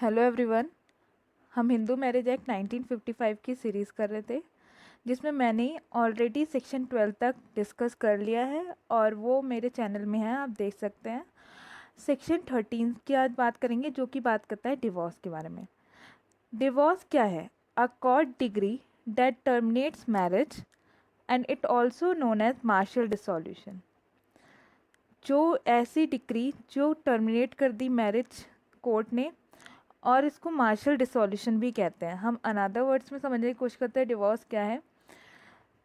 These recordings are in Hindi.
Hello everyone. हम हिंदू मैरिज एक्ट 1955 की सीरीज़ कर रहे थे, जिसमें मैंने ऑलरेडी सेक्शन 12 तक डिस्कस कर लिया है और वो मेरे चैनल में है, आप देख सकते हैं। सेक्शन 13 की आज बात करेंगे, जो कि बात करता है डिवोर्स के बारे में। डिवोर्स क्या है? A court degree that terminates marriage and it also known as marshal dissolution. जो ऐसी डिग्री जो टर्मिनेट कर दी मैरिज कोर्ट ने, और इसको मार्शल डिसोल्यूशन भी कहते हैं। हम अनदर वर्ड्स में समझने की कोशिश करते हैं डिवोर्स क्या है।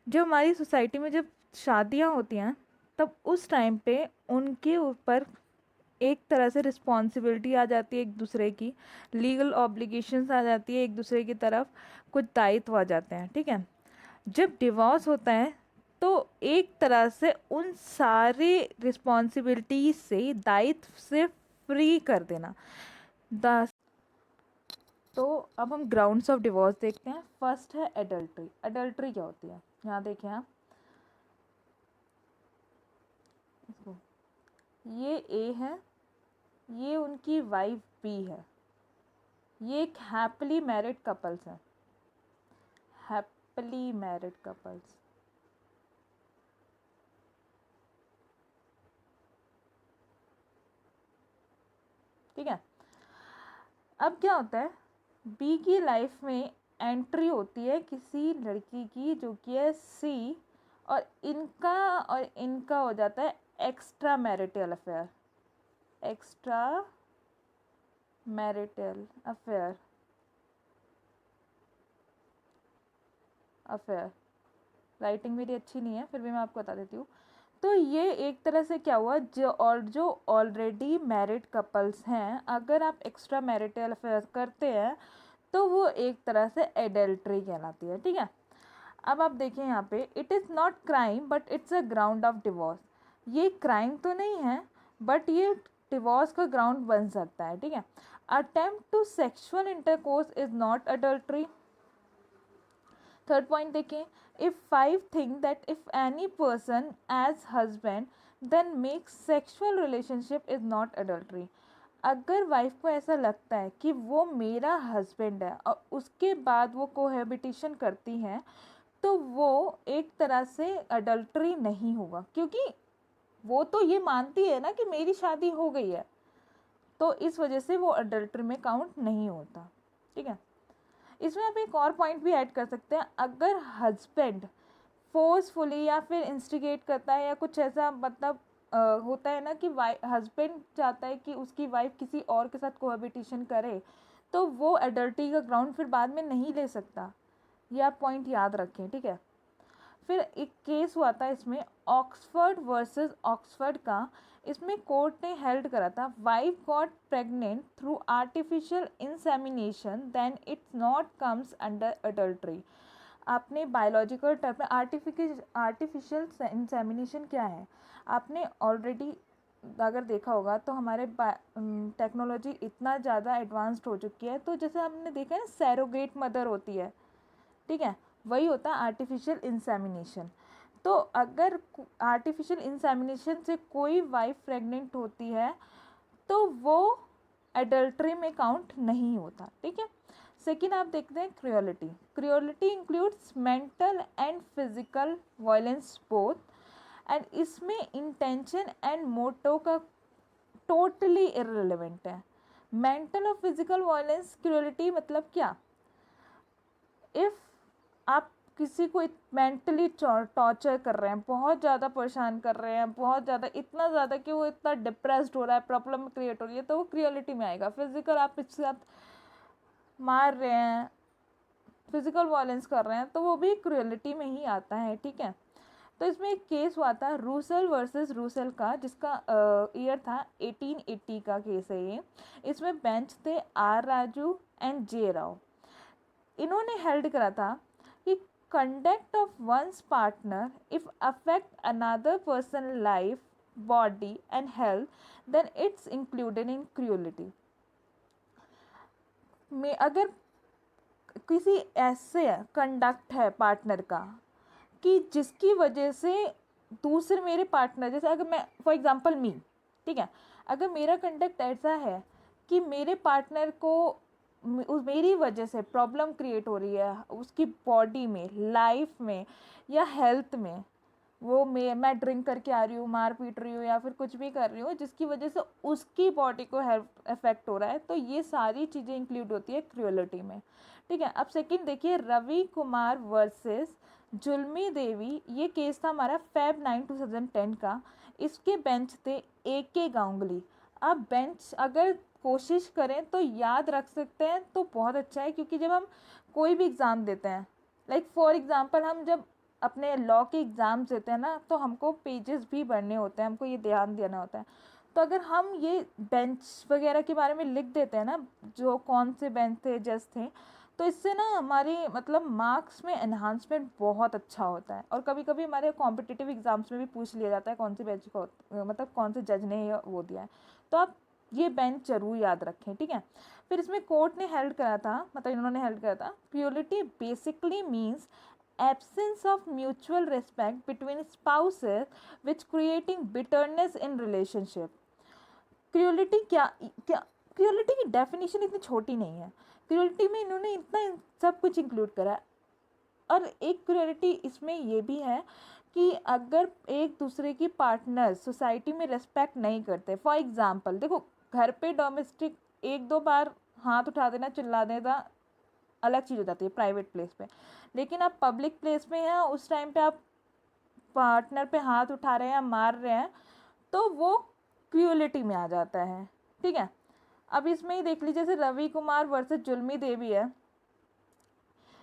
जो हमारी सोसाइटी में जब शादियां होती हैं, तब उस टाइम पे उनके ऊपर एक तरह से रिस्पॉन्सिबिलिटी आ जाती है, एक दूसरे की लीगल ऑब्लिगेशंस आ जाती है, एक दूसरे की तरफ कुछ दायित्व आ जाते हैं। ठीक है, जब डिवोर्स होता है तो एक तरह से उन सारे रिस्पॉन्सिबिलिटी से, दायित्व से फ्री कर देना। द तो अब हम ग्राउंड्स ऑफ डिवोर्स देखते हैं। फर्स्ट है एडल्ट्री। एडल्ट्री क्या होती है? यहाँ देखें आप, इसको, ये ए है, ये उनकी वाइफ बी है, ये एक हैप्पीली मैरिड कपल्स है। हैप्पीली मैरिड कपल्स, ठीक है। अब क्या होता है, बी की लाइफ में एंट्री होती है किसी लड़की की जो कि है सी, और इनका हो जाता है extra marital affair. Extra marital affair, affair. Writing मेरी अच्छी नहीं है, फिर भी मैं आपको बता देती हूँ। तो ये एक तरह से क्या हुआ, जो ऑलरेडी मैरिड कपल्स हैं, अगर आप एक्स्ट्रा मैरिटल अफेयर करते हैं तो वो एक तरह से एडल्ट्री कहलाती है। ठीक है, अब आप देखें यहाँ पे, it is not crime but it's a ground of divorce. ये क्राइम तो नहीं है, बट ये डिवोर्स का ग्राउंड बन सकता है। ठीक है, attempt to sexual intercourse is not adultery. Third point देखें, if five think that if any person as husband then make sexual relationship is not adultery. अगर वाइफ को ऐसा लगता है कि वो मेरा हस्बैंड है और उसके बाद वो कोहेबिटेशन करती हैं, तो वो एक तरह से अडल्ट्री नहीं होगा, क्योंकि वो तो ये मानती है ना कि मेरी शादी हो गई है, तो इस वजह से वो अडल्ट्री में काउंट नहीं होता। ठीक है, इसमें आप एक और पॉइंट भी ऐड कर सकते हैं। अगर हस्बैंड फोर्सफुली या फिर इंस्टिगेट करता है या कुछ ऐसा, मतलब होता है ना कि हस्बैंड चाहता है कि उसकी वाइफ किसी और के साथ कोहैबिटेशन करे, तो वो एडल्ट्री का ग्राउंड फिर बाद में नहीं ले सकता। ये आप पॉइंट याद रखें। ठीक है, फिर एक केस हुआ था इसमें, ऑक्सफर्ड वर्सेस ऑक्सफर्ड का। इसमें कोर्ट ने हेल्ड करा था, wife got pregnant through artificial insemination then it's not comes under adultery. आपने बायोलॉजिकल टर्म में आर्टिफिशियल इंसेमिनेशन क्या है, आपने ऑलरेडी अगर देखा होगा तो हमारे टेक्नोलॉजी इतना ज़्यादा एडवांस्ड हो चुकी है, तो जैसे हमने देखा है ना, सैरोगेट मदर होती है। ठीक है, वही होता है आर्टिफिशियल इंसेमिनेशन। तो अगर आर्टिफिशियल इंसेमिनेशन से कोई वाइफ प्रेग्नेंट होती है तो वो एडल्ट्री में काउंट नहीं होता। ठीक है, सेकेंड आप देखते हैं cruelty. Cruelty includes mental and physical violence both, and इसमें इंटेंशन एंड मोटो का टोटली इररिलेवेंट है। मेंटल और फिजिकल वायलेंस क्रियोलिटी मतलब क्या, इफ़ आप किसी को मेंटली टॉर्चर कर रहे हैं, बहुत ज़्यादा परेशान कर रहे हैं, बहुत ज़्यादा, इतना ज़्यादा कि वो इतना डिप्रेस्ड हो रहा है, प्रॉब्लम क्रिएट हो रही है, तो वो क्रियोलिटी में आएगा। फिजिकल आप इसके साथ मार रहे हैं, फिजिकल वायलेंस कर रहे हैं, तो वो भी क्रियोलिटी में ही आता है। ठीक है, तो इसमें एक केस हुआ था रूसेल वर्सेस रूसेल का, जिसका ईयर था 1880 का केस है ये। इसमें बेंच थे R Raju and J Rao. इन्होंने हेल्ड करा था कि conduct of one's partner if affect another person life, body and health, then it's included in cruelty. में अगर किसी ऐसे कंडक्ट है पार्टनर का कि जिसकी वजह से दूसरे मेरे पार्टनर, जैसे अगर मैं फॉर एग्जांपल मी, ठीक है, अगर मेरा कंडक्ट ऐसा है कि मेरे पार्टनर को मेरी वजह से प्रॉब्लम क्रिएट हो रही है उसकी बॉडी में, लाइफ में या हेल्थ में, वो मैं ड्रिंक करके आ रही हूँ, मार पीट रही हूँ या फिर कुछ भी कर रही हूँ जिसकी वजह से उसकी बॉडी को हेल्थ इफेक्ट हो रहा है, तो ये सारी चीज़ें इंक्लूड होती है क्रूएलिटी में। ठीक है, अब सेकंड देखिए, रवि कुमार वर्सेस जुल्मी देवी, ये केस था हमारा Feb 9 2010 का। इसके बेंच थे AK गांगुली। अब बेंच अगर कोशिश करें तो याद रख सकते हैं तो बहुत अच्छा है, क्योंकि जब हम कोई भी एग्ज़ाम देते हैं, लाइक फॉर एग्ज़ाम्पल हम जब अपने लॉ के एग्ज़ाम्स देते हैं ना, तो हमको पेजेस भी भरने होते हैं, हमको ये ध्यान देना होता है। तो अगर हम ये बेंच वगैरह के बारे में लिख देते हैं ना, जो कौन से बेंच थे, जज थे, तो इससे ना हमारी मतलब मार्क्स में एनहांसमेंट बहुत अच्छा होता है। और कभी कभी हमारे कॉम्पिटिटिव एग्ज़ाम्स में भी पूछ लिया जाता है कौन से बेंच को, मतलब कौन से जज ने वो दिया है। तो आप ये बेंच जरूर याद रखें। ठीक है, फिर इसमें कोर्ट ने हेल्ड करा था, मतलब इन्होंने हेल्ड करा था, purity basically means absence of mutual respect between spouses which creating bitterness in relationship। Cruelty क्या क्रूएलिटी की डेफिनेशन इतनी छोटी नहीं है, क्रूएलिटी में इन्होंने इतना सब कुछ इंक्लूड करा है। और एक क्रूएलिटी इसमें ये भी है कि अगर एक दूसरे की पार्टनर्स सोसाइटी में रेस्पेक्ट नहीं करते, फॉर एग्जांपल देखो, घर पे डोमेस्टिक एक दो बार हाथ उठा देना, चिल्ला देना अलग चीज़ हो जाती है प्राइवेट प्लेस पे, लेकिन आप पब्लिक प्लेस में हैं, उस टाइम पे आप पार्टनर पे हाथ उठा रहे हैं, मार रहे हैं, तो वो क्रूएलिटी में आ जाता है। ठीक है, अब इसमें ही देख लीजिए, जैसे रवि कुमार वर्सेस जुल्मी देवी है,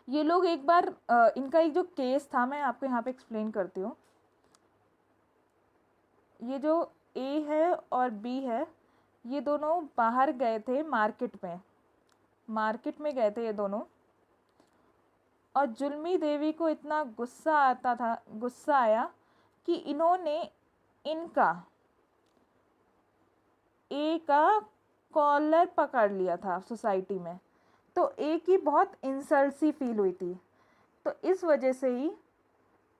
ये लोग एक बार इनका एक जो केस था, मैं आपको यहाँ पे एक्सप्लेन करती हूँ। ये जो ए है और बी है, ये दोनों बाहर गए थे मार्केट में गए थे ये दोनों, और जुल्मी देवी को इतना गुस्सा आया कि इन्होंने इनका ए का कॉलर पकड़ लिया था सोसाइटी में, तो ए की बहुत इंसल्ट सी फील हुई थी। तो इस वजह से ही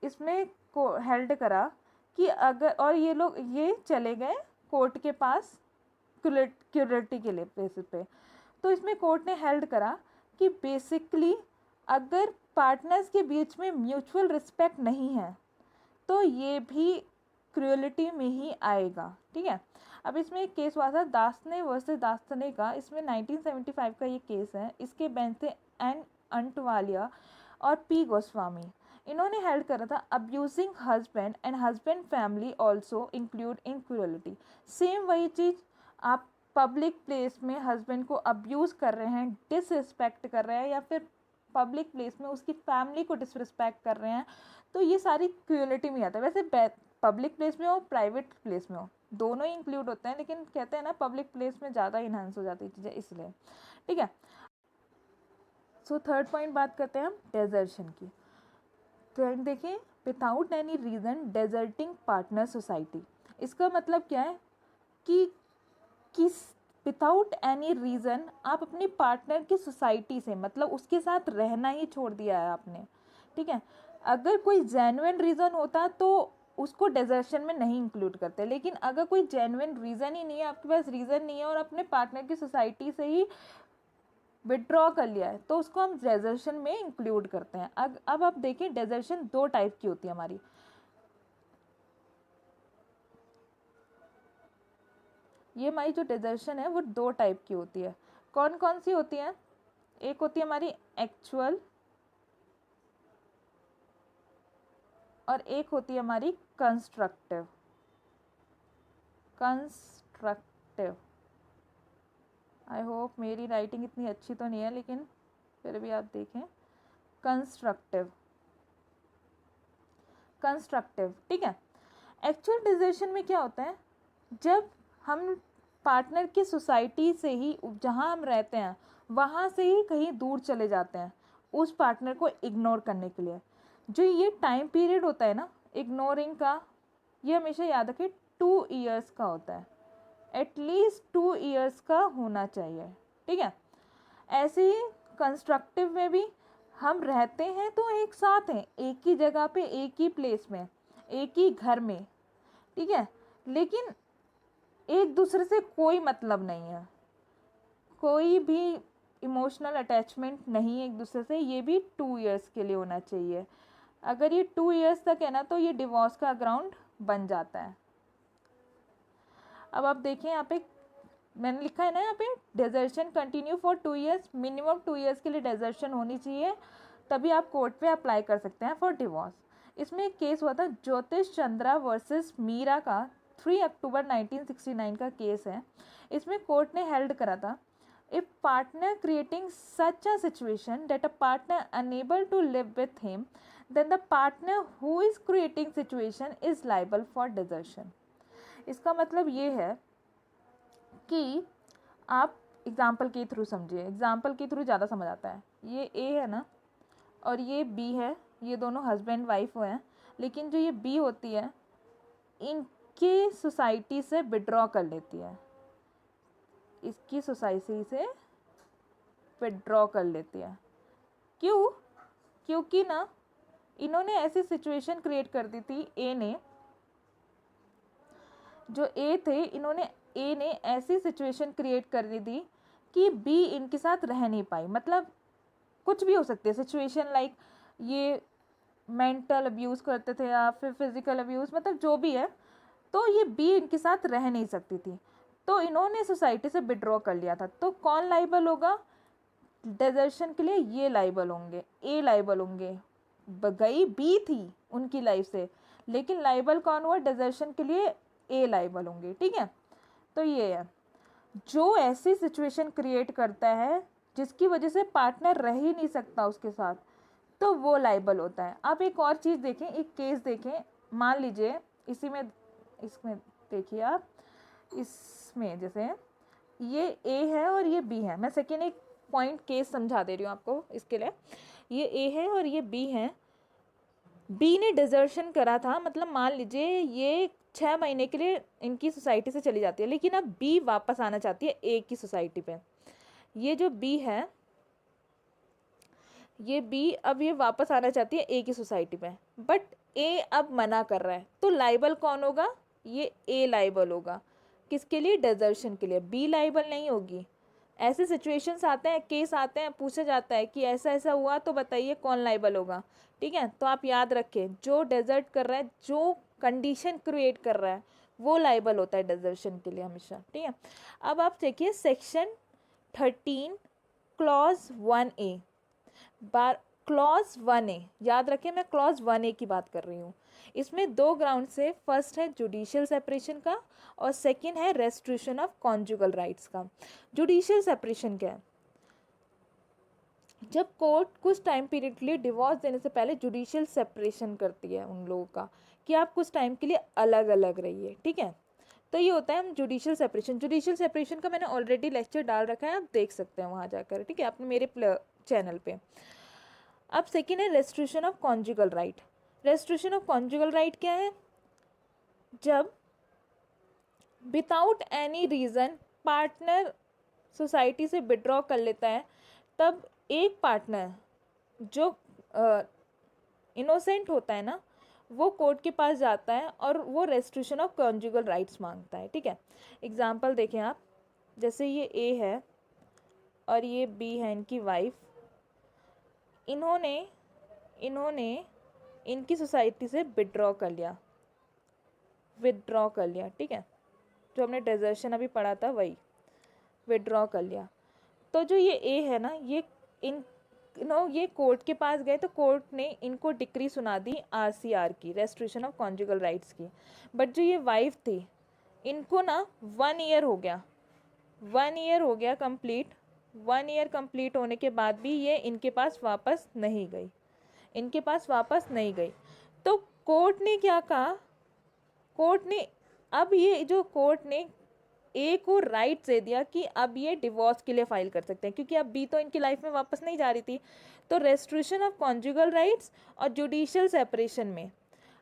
इसमें को हेल्ड करा कि अगर, और ये लोग ये चले गए कोर्ट के पास क्यूरिटी के लिए बेसिस पे। तो इसमें कोर्ट ने हेल्ड करा कि बेसिकली अगर पार्टनर्स के बीच में म्यूचुअल रिस्पेक्ट नहीं है तो ये भी क्रूएलिटी में ही आएगा। ठीक है, अब इसमें एक केस हुआ था दासने वर्सेस दास्तने का, इसमें 1975 का ये केस है। इसके बेंच थे एन अंटवालिया और पी गोस्वामी। इन्होंने हेल्ड करा था abusing husband and husband family also include in cruelty. Same वही चीज़, आप पब्लिक प्लेस में हस्बैंड को अब्यूज़ कर रहे हैं, डिसरिस्पेक्ट कर रहे हैं, या फिर पब्लिक प्लेस में उसकी फैमिली को डिसरिस्पेक्ट कर रहे हैं, तो ये सारी क्रूएलिटी में आता है। वैसे पब्लिक प्लेस में हो प्राइवेट प्लेस में हो दोनों ही इंक्लूड होते हैं, लेकिन कहते हैं ना पब्लिक प्लेस में ज़्यादा इन्हांस हो जाती है चीज़ें, इसलिए। ठीक है, सो थर्ड पॉइंट बात करते हैं हम डेजर्शन की। तो देखिए, without any reason deserting partner society, इसका मतलब क्या है कि किस विदाउट एनी रीज़न आप अपने पार्टनर की सोसाइटी से, मतलब उसके साथ रहना ही छोड़ दिया है आपने। ठीक है, अगर कोई जेन्युइन रीज़न होता तो उसको डेजर्शन में नहीं इंक्लूड करते, लेकिन अगर कोई जेन्युइन रीज़न ही नहीं है, आपके पास रीज़न नहीं है और अपने पार्टनर की सोसाइटी से ही विड्रॉ कर लिया है, तो उसको हम डेजर्शन में इंक्लूड करते हैं। अब आप देखें, डेजर्शन दो टाइप की होती है हमारी। ये हमारी जो डेजर्शन है वो दो टाइप की होती है। कौन कौन सी होती है? एक होती है हमारी एक्चुअल और एक होती है हमारी कंस्ट्रक्टिव। आई होप मेरी राइटिंग इतनी अच्छी तो नहीं है, लेकिन फिर भी आप देखें, कंस्ट्रक्टिव। ठीक है, एक्चुअल डिजर्शन में क्या होता है, जब हम पार्टनर की सोसाइटी से ही, जहाँ हम रहते हैं वहाँ से ही कहीं दूर चले जाते हैं उस पार्टनर को इग्नोर करने के लिए। जो ये टाइम पीरियड होता है ना इग्नोरिंग का, ये हमेशा याद रखें 2 ईयर्स का होता है, एटलीस्ट 2 ईयर्स का होना चाहिए। ठीक है, ऐसे ही कंस्ट्रक्टिव में भी हम रहते हैं तो एक साथ हैं, एक ही जगह पे, एक ही प्लेस में, एक ही घर में। ठीक है, लेकिन एक दूसरे से कोई मतलब नहीं है, कोई भी इमोशनल अटैचमेंट नहीं है एक दूसरे से, ये भी 2 ईयर्स के लिए होना चाहिए। अगर ये 2 ईयर्स तक है ना तो ये डिवोर्स का ग्राउंड बन जाता है। अब आप देखिए यहाँ पे मैंने लिखा है ना, यहाँ पे desertion continue for 2 years, minimum 2 years के लिए डेजर्शन होनी चाहिए, तभी आप कोर्ट पे अप्लाई कर सकते हैं फॉर डिवोर्स। इसमें एक केस हुआ था ज्योतिष चंद्रा वर्सेस मीरा का, 3 अक्टूबर 1969 का केस है। इसमें कोर्ट ने हेल्ड करा था, if partner creating such a situation that a partner unable to live with him, then the partner who is creating situation is liable for desertion. इसका मतलब ये है कि आप एग्जाम्पल के थ्रू समझिए, एग्जाम्पल के थ्रू ज़्यादा समझ आता है। ये ए है ना और ये बी है, ये दोनों हस्बैंड वाइफ हैं, लेकिन जो ये बी होती है इनकी सोसाइटी से विड्रॉ कर लेती है, इसकी सोसाइटी से विड्रॉ कर लेती है। क्यों? क्योंकि ना इन्होंने ऐसी सिचुएशन क्रिएट कर दी थी, ए ने, जो ए थे इन्होंने, ए ने ऐसी सिचुएशन क्रिएट कर दी थी कि बी इनके साथ रह नहीं पाई। मतलब कुछ भी हो सकती है सिचुएशन, लाइक ये मेंटल अब्यूज़ करते थे या फिर फिज़िकल अब्यूज़, मतलब जो भी है, तो ये बी इनके साथ रह नहीं सकती थी, तो इन्होंने सोसाइटी से विड्रॉ कर लिया था। तो कौन लाइबल होगा डेजर्शन के लिए? ये लाइबल होंगे, ए लाइबल होंगे। गई बी थी उनकी लाइफ से, लेकिन लाइबल कौन हुआ डेजर्शन के लिए? ए लाइबल होंगे। ठीक है, तो ये है जो ऐसी सिचुएशन क्रिएट करता है जिसकी वजह से पार्टनर रह ही नहीं सकता उसके साथ, तो वो लाइबल होता है। आप एक और चीज़ देखें, एक केस देखें, मान लीजिए इसमें देखिए आप, इसमें जैसे ये ए है और ये बी है, मैं सेकेंड एक पॉइंट केस समझा दे रही हूँ आपको इसके लिए। ये ए है और ये बी है, बी ने डिजर्शन करा था, मतलब मान लीजिए ये 6 महीने के लिए इनकी सोसाइटी से चली जाती है, लेकिन अब बी वापस आना चाहती है ए की सोसाइटी पे। ये जो बी है, ये बी अब ये वापस आना चाहती है ए की सोसाइटी पे, बट ए अब मना कर रहा है, तो लाइबल कौन होगा? ये ए लाइबल होगा। किसके लिए? डेजर्शन के लिए। बी लाइबल नहीं होगी। ऐसे सिचुएशंस आते हैं, केस आते हैं, पूछा जाता है कि ऐसा ऐसा हुआ तो बताइए कौन लाइबल होगा। ठीक है, तो आप याद रखें, जो डेजर्ट कर रहा है, जो कंडीशन क्रिएट कर रहा है, वो लाइबल होता है डेजर्शन के लिए हमेशा। ठीक है, अब आप देखिए section 13 clause 1A, clause 1A याद रखें, मैं क्लॉज 1A की बात कर रही हूँ। इसमें 2 ग्राउंड से, फर्स्ट है जुडिशियल सेपरेशन का और सेकंड है रेस्ट्रिक्शन ऑफ कॉन्जुगल राइट्स का। जुडिशियल सेपरेशन क्या है? जब कोर्ट कुछ टाइम पीरियड के लिए डिवोर्स देने से पहले जुडिशियल सेपरेशन करती है उन लोगों का कि आप कुछ टाइम के लिए अलग अलग रहिए। ठीक है, तो ये होता है हम जुडिशियल सेपरेशन। जुडिशियल सेपरेशन का मैंने ऑलरेडी लेक्चर डाल रखा है, आप देख सकते हैं वहाँ जाकर। ठीक है, आपने मेरे चैनल पे। अब सेकेंड है restriction of conjugal right. Restriction of conjugal right क्या है? जब without any reason partner society से विड्रॉ कर लेता है, तब एक पार्टनर जो इनोसेंट होता है ना, वो कोर्ट के पास जाता है और वो रेस्ट्रिक्शन ऑफ कॉन्जुगल राइट्स मांगता है। ठीक है, एग्जाम्पल देखें आप, जैसे ये ए है और ये बी है, इनकी वाइफ, इन्होंने इनकी सोसाइटी से विड्रॉ कर लिया। ठीक है, जो हमने डेजर्शन अभी पढ़ा था वही, विड्रॉ कर लिया। तो जो ये ए है ना, ये कोर्ट के पास गए, तो कोर्ट ने इनको डिक्री सुना दी RCR की, रेस्ट्रिक्शन ऑफ कॉन्जुगल राइट्स की। बट जो ये वाइफ थी, इनको ना 1 ईयर हो गया, 1 ईयर हो गया कंप्लीट। 1 ईयर कंप्लीट होने के बाद भी ये इनके पास वापस नहीं गई, तो कोर्ट ने क्या कहा? कोर्ट ने ए को राइट दे दिया कि अब ये डिवोर्स के लिए फाइल कर सकते हैं, क्योंकि अब बी तो इनकी लाइफ में वापस नहीं जा रही थी। तो रेस्ट्रिक्शन ऑफ कॉन्जुगल राइट्स और जुडिशियल सेपरेशन में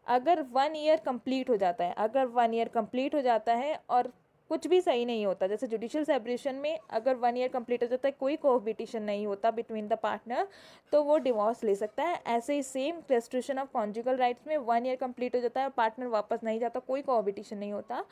अगर 1 ईयर कंप्लीट हो जाता है और कुछ भी सही नहीं होता, जैसे जुडिशियल सेपरेशन में अगर 1 ईयर कंप्लीट हो जाता है, कोई कोहबिटेशन नहीं होता बिटवीन द पार्टनर, तो वो डिवोर्स ले सकता है। ऐसे ही same restriction of conjugal rights में 1 ईयर कंप्लीट हो जाता है, पार्टनर वापस नहीं जाता, कोई कोहबिटेशन नहीं होता,